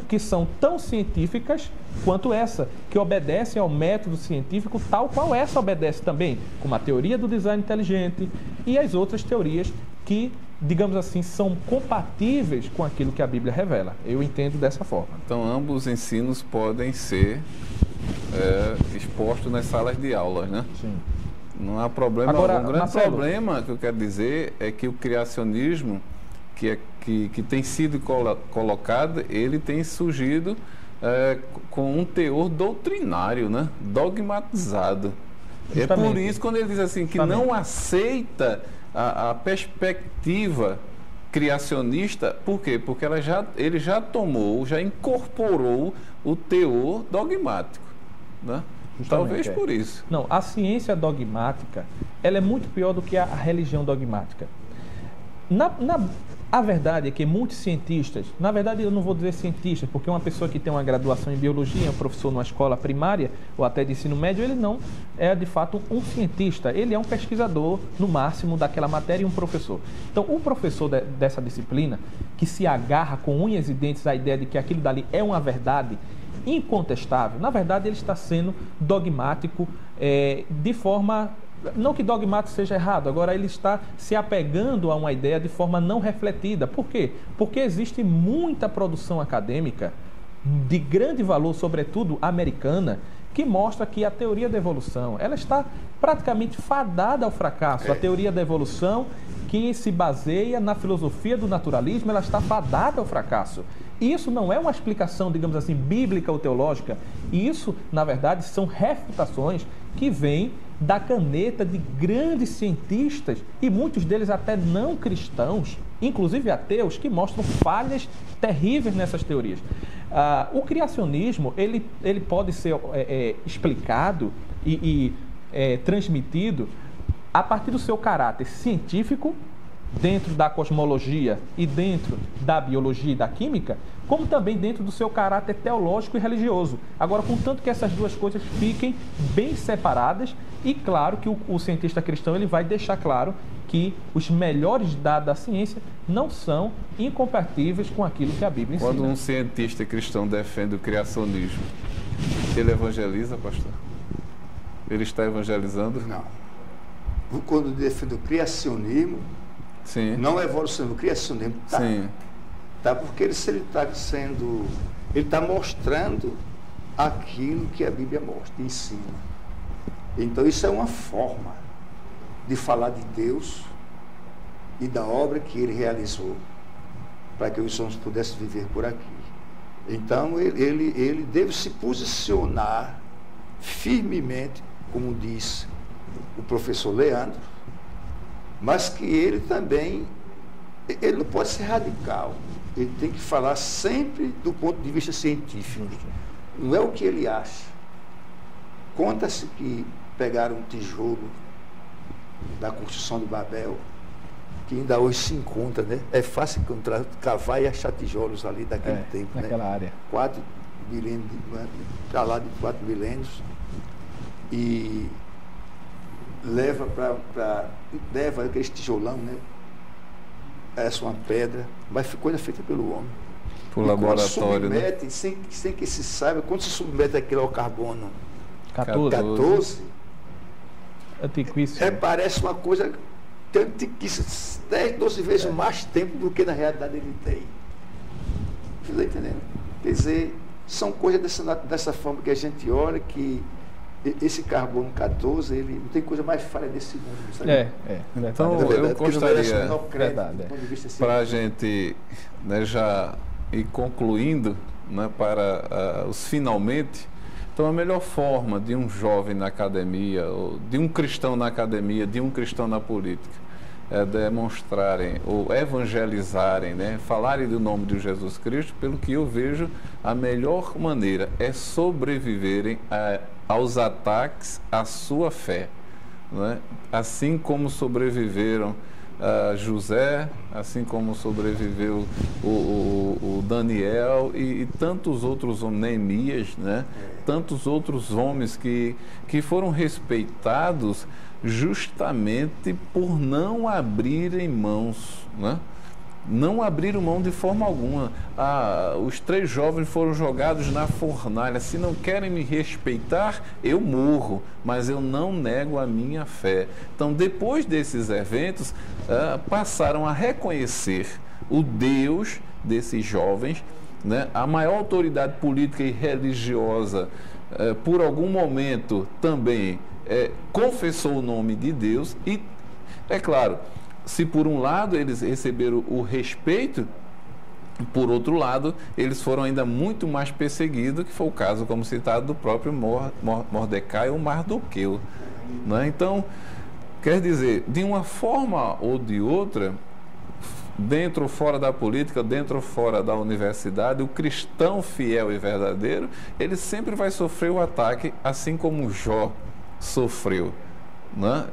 que são tão científicas quanto essa, que obedecem ao método científico tal qual essa obedece também, como a teoria do design inteligente e as outras teorias que, digamos assim, são compatíveis com aquilo que a Bíblia revela. Eu entendo dessa forma. Então, ambos os ensinos podem ser expostos nas salas de aulas, né? Sim. Não há problema. Agora, algum. O grande Marcelo, problema que eu quero dizer é que o criacionismo que tem sido colocado, ele tem surgido com um teor doutrinário, né? Dogmatizado. Justamente. É por isso, quando ele diz assim, que Justamente. não aceita a perspectiva criacionista, por quê? Porque ele já incorporou o teor dogmático, né? Justamente, Talvez por isso. Não, a ciência dogmática, ela é muito pior do que a religião dogmática. A verdade é que muitos cientistas, na verdade eu não vou dizer cientistas, porque uma pessoa que tem uma graduação em biologia, um professor numa escola primária ou até de ensino médio, ele não é de fato um cientista, ele é um pesquisador no máximo daquela matéria e um professor. Então o professor dessa disciplina, que se agarra com unhas e dentes à ideia de que aquilo dali é uma verdade incontestável, na verdade ele está sendo dogmático de forma... Não que dogmático seja errado, agora ele está se apegando a uma ideia de forma não refletida. Por quê? Porque existe muita produção acadêmica de grande valor, sobretudo americana, que mostra que a teoria da evolução ela está praticamente fadada ao fracasso. A teoria da evolução, que se baseia na filosofia do naturalismo, ela está fadada ao fracasso. Isso não é uma explicação, digamos assim, bíblica ou teológica. Isso, na verdade, são refutações que vêm da caneta de grandes cientistas, e muitos deles até não cristãos, inclusive ateus, que mostram falhas terríveis nessas teorias. O criacionismo, ele pode ser explicado e transmitido a partir do seu caráter científico, dentro da cosmologia e dentro da biologia e da química, como também dentro do seu caráter teológico e religioso. Agora, contanto que essas duas coisas fiquem bem separadas, e claro que o cientista cristão ele vai deixar claro que os melhores dados da ciência não são incompatíveis com aquilo que a Bíblia ensina. Quando um cientista cristão defende o criacionismo, ele evangeliza, pastor? Ele está evangelizando? Não. Quando defende o criacionismo, Sim. não é evolução, o criacionismo está. Sim. Tá, porque ele está mostrando aquilo que a Bíblia mostra, ensina. Então isso é uma forma de falar de Deus e da obra que ele realizou para que os homens pudessem viver por aqui. Então ele deve se posicionar firmemente, como diz o professor Leandro, mas que ele também, ele não pode ser radical, ele tem que falar sempre do ponto de vista científico, não é o que ele acha. Conta-se que pegaram um tijolo da construção de Babel, que ainda hoje se encontra, né? É fácil encontrar, cavar e achar tijolos ali daquele tempo, naquela área. 4 milênios, para lá de 4 milênios, e leva aquele tijolão, né? essa uma pedra, mas foi coisa feita pelo homem. Por E laboratório, né? submete, sem que se saiba, quando se submete aquilo ao carbono 14. Antiquíssimo. parece uma coisa antiquíssima, 10, 12 vezes mais tempo do que na realidade ele tem. Você está entendendo? Quer dizer, são coisas dessa forma que a gente olha que esse carbono 14, ele não tem coisa mais falha nesse mundo. Sabe? Então, eu gostaria, para a gente, né, já ir concluindo, né, para os finalmente. Então, a melhor forma de um jovem na academia, ou de um cristão na academia, de um cristão na política, é demonstrarem ou evangelizarem, né, falarem do nome de Jesus Cristo, pelo que eu vejo, a melhor maneira é sobreviverem aos ataques à sua fé, né? Assim como sobreviveram José, assim como sobreviveu o Daniel e tantos outros homens, Neemias, né? Tantos outros homens que foram respeitados justamente por não abrirem mãos, né? Não abriram mão de forma alguma. Os 3 jovens foram jogados na fornalha. Se não querem me respeitar, eu morro, mas eu não nego a minha fé. Então, depois desses eventos, passaram a reconhecer o Deus desses jovens, né? A maior autoridade política e religiosa, por algum momento, também confessou o nome de Deus e, é claro, se por um lado eles receberam o respeito, por outro lado, eles foram ainda muito mais perseguidos, que foi o caso, como citado, do próprio Mordecai ou Mardoqueu, né? Então, quer dizer, de uma forma ou de outra, dentro ou fora da política, dentro ou fora da universidade, o cristão fiel e verdadeiro, ele sempre vai sofrer o ataque, assim como Jó sofreu, né?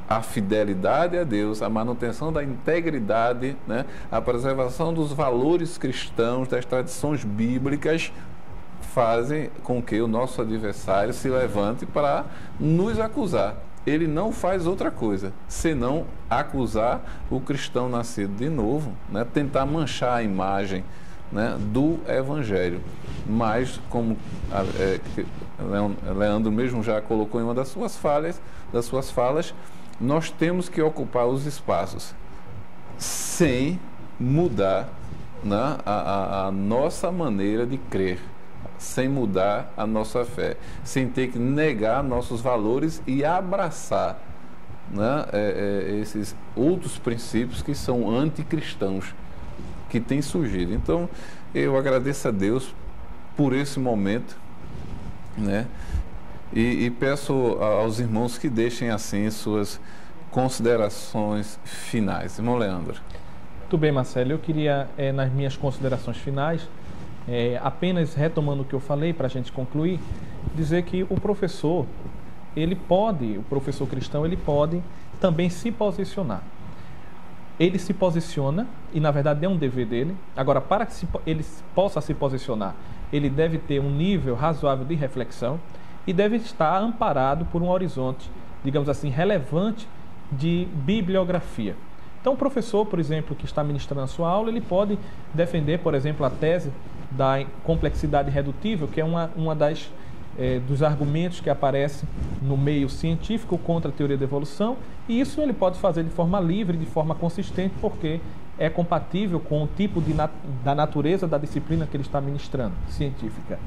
A fidelidade a Deus, a manutenção da integridade, né? A preservação dos valores cristãos, das tradições bíblicas, fazem com que o nosso adversário se levante para nos acusar. Ele não faz outra coisa, senão acusar o cristão nascido de novo, né? Tentar manchar a imagem, né, do Evangelho. Mas, como Leandro mesmo já colocou em uma das suas falas, nós temos que ocupar os espaços sem mudar, né, a nossa maneira de crer, sem mudar a nossa fé, sem ter que negar nossos valores e abraçar, né, esses outros princípios que são anticristãos que têm surgido. Então, eu agradeço a Deus por esse momento, né? E peço aos irmãos que deixem assim suas considerações finais. Irmão Leandro. Muito bem, Marcelo. Eu queria, nas minhas considerações finais, apenas retomando o que eu falei para a gente concluir, dizer que o professor cristão, ele pode também se posicionar. Ele se posiciona e, na verdade, é um dever dele. Agora, para que ele possa se posicionar, ele deve ter um nível razoável de reflexão e deve estar amparado por um horizonte, digamos assim, relevante de bibliografia. Então, o professor, por exemplo, que está ministrando a sua aula, ele pode defender, por exemplo, a tese da complexidade redutível, que é uma dos argumentos que aparece no meio científico contra a teoria da evolução, e isso ele pode fazer de forma livre, de forma consistente, porque é compatível com o tipo da natureza da disciplina que ele está ministrando, científica.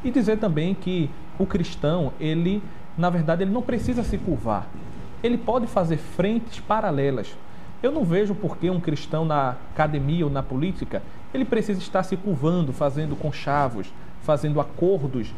E dizer também que o cristão, ele, na verdade, ele não precisa se curvar. Ele pode fazer frentes paralelas. Eu não vejo por que um cristão na academia ou na política, ele precisa estar se curvando, fazendo conchavos, fazendo acordos,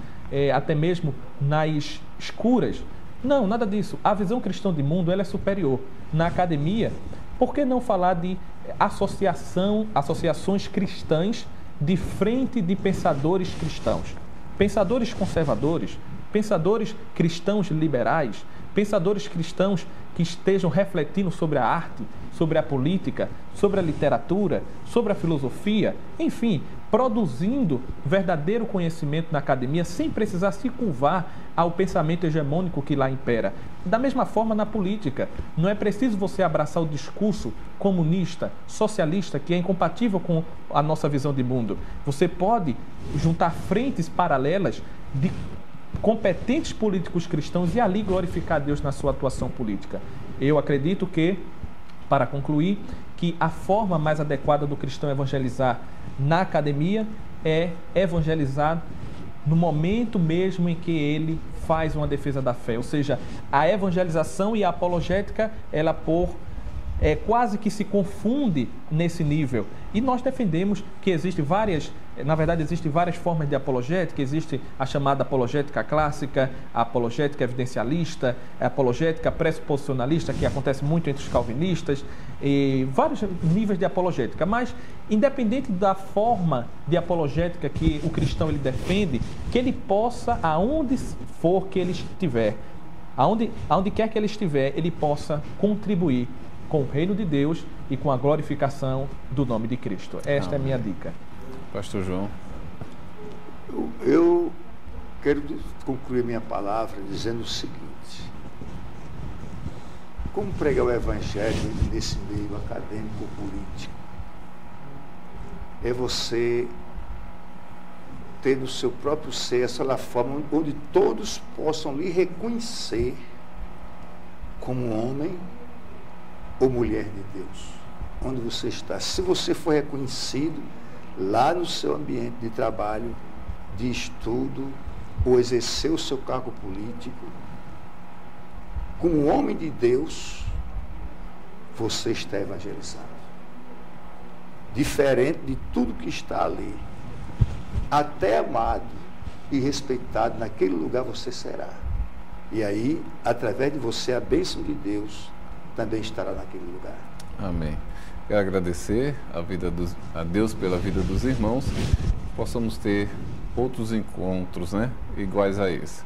até mesmo nas escuras. Não, nada disso. A visão cristã de mundo, ela é superior. Na academia, por que não falar de associações cristãs de frente de pensadores cristãos? Pensadores conservadores, pensadores cristãos liberais, pensadores cristãos que estejam refletindo sobre a arte, sobre a política, sobre a literatura, sobre a filosofia, enfim, produzindo verdadeiro conhecimento na academia sem precisar se curvar ao pensamento hegemônico que lá impera. Da mesma forma na política, não é preciso você abraçar o discurso comunista, socialista, que é incompatível com a nossa visão de mundo. Você pode juntar frentes paralelas de competentes políticos cristãos e ali glorificar Deus na sua atuação política. Eu acredito que, para concluir, que a forma mais adequada do cristão evangelizar na academia é evangelizar no momento mesmo em que ele faz uma defesa da fé. Ou seja, a evangelização e a apologética, ela quase que se confunde nesse nível. E nós defendemos que existem várias formas de apologética. Existe a chamada apologética clássica, a apologética evidencialista, a apologética pressuposicionalista, que acontece muito entre os calvinistas, e vários níveis de apologética. Mas, independente da forma de apologética que o cristão ele defende, que ele possa, aonde for que ele estiver, aonde quer que ele estiver, ele possa contribuir com o reino de Deus e com a glorificação do nome de Cristo. Esta é a minha dica. Pastor João. Eu quero concluir minha palavra dizendo o seguinte: como pregar o Evangelho nesse meio acadêmico político? É você ter no seu próprio ser essa forma onde todos possam lhe reconhecer como homem ou mulher de Deus, onde você está. Se você for reconhecido lá no seu ambiente de trabalho, de estudo, ou exercer o seu cargo político, como homem de Deus, você está evangelizado. Diferente de tudo que está ali. Até amado e respeitado naquele lugar você será. E aí, através de você, a bênção de Deus também estará naquele lugar. Amém. Quero agradecer a Deus pela vida dos irmãos, que possamos ter outros encontros, iguais a esse.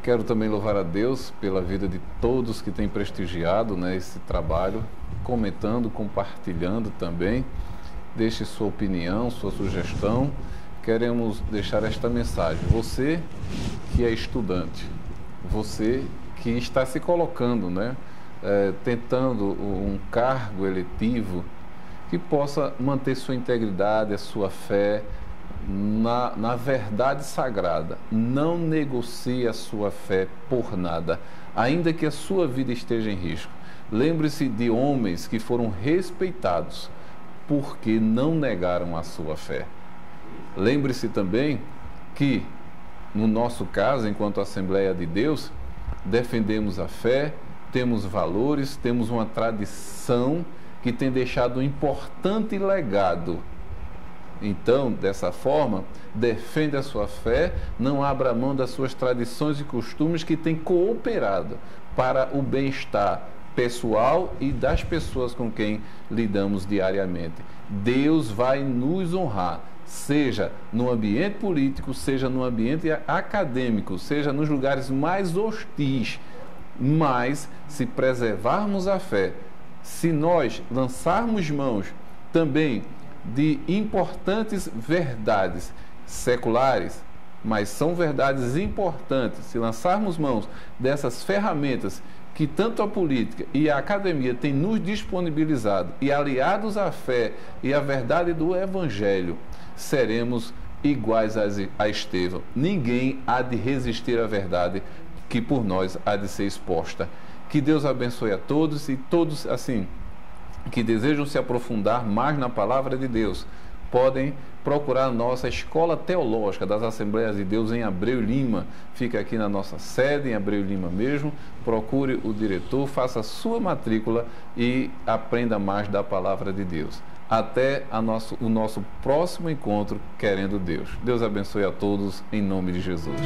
Quero também louvar a Deus pela vida de todos que têm prestigiado, esse trabalho, comentando, compartilhando também. Deixe sua opinião, sua sugestão. Queremos deixar esta mensagem. Você que é estudante, você que está se colocando, tentando um cargo eletivo, que possa manter sua integridade, a sua fé na verdade sagrada. Não negocie a sua fé por nada, ainda que a sua vida esteja em risco. Lembre-se de homens que foram respeitados porque não negaram a sua fé. Lembre-se também que, no nosso caso, enquanto Assembleia de Deus, defendemos a fé, temos valores, temos uma tradição que tem deixado um importante legado. Então, dessa forma, defenda a sua fé, não abra mão das suas tradições e costumes que têm cooperado para o bem-estar pessoal e das pessoas com quem lidamos diariamente. Deus vai nos honrar, seja no ambiente político, seja no ambiente acadêmico, seja nos lugares mais hostis. Mas, se preservarmos a fé, se nós lançarmos mãos também de importantes verdades seculares, mas são verdades importantes, se lançarmos mãos dessas ferramentas que tanto a política e a academia têm nos disponibilizado, e aliados à fé e à verdade do Evangelho, seremos iguais a Estevão. Ninguém há de resistir à verdade que por nós há de ser exposta. Que Deus abençoe a todos, e todos, assim, que desejam se aprofundar mais na palavra de Deus, podem procurar a nossa Escola Teológica das Assembleias de Deus em Abreu Lima. Fica aqui na nossa sede, em Abreu Lima mesmo. Procure o diretor, faça a sua matrícula e aprenda mais da palavra de Deus. Até o nosso próximo encontro, querendo Deus. Deus abençoe a todos, em nome de Jesus.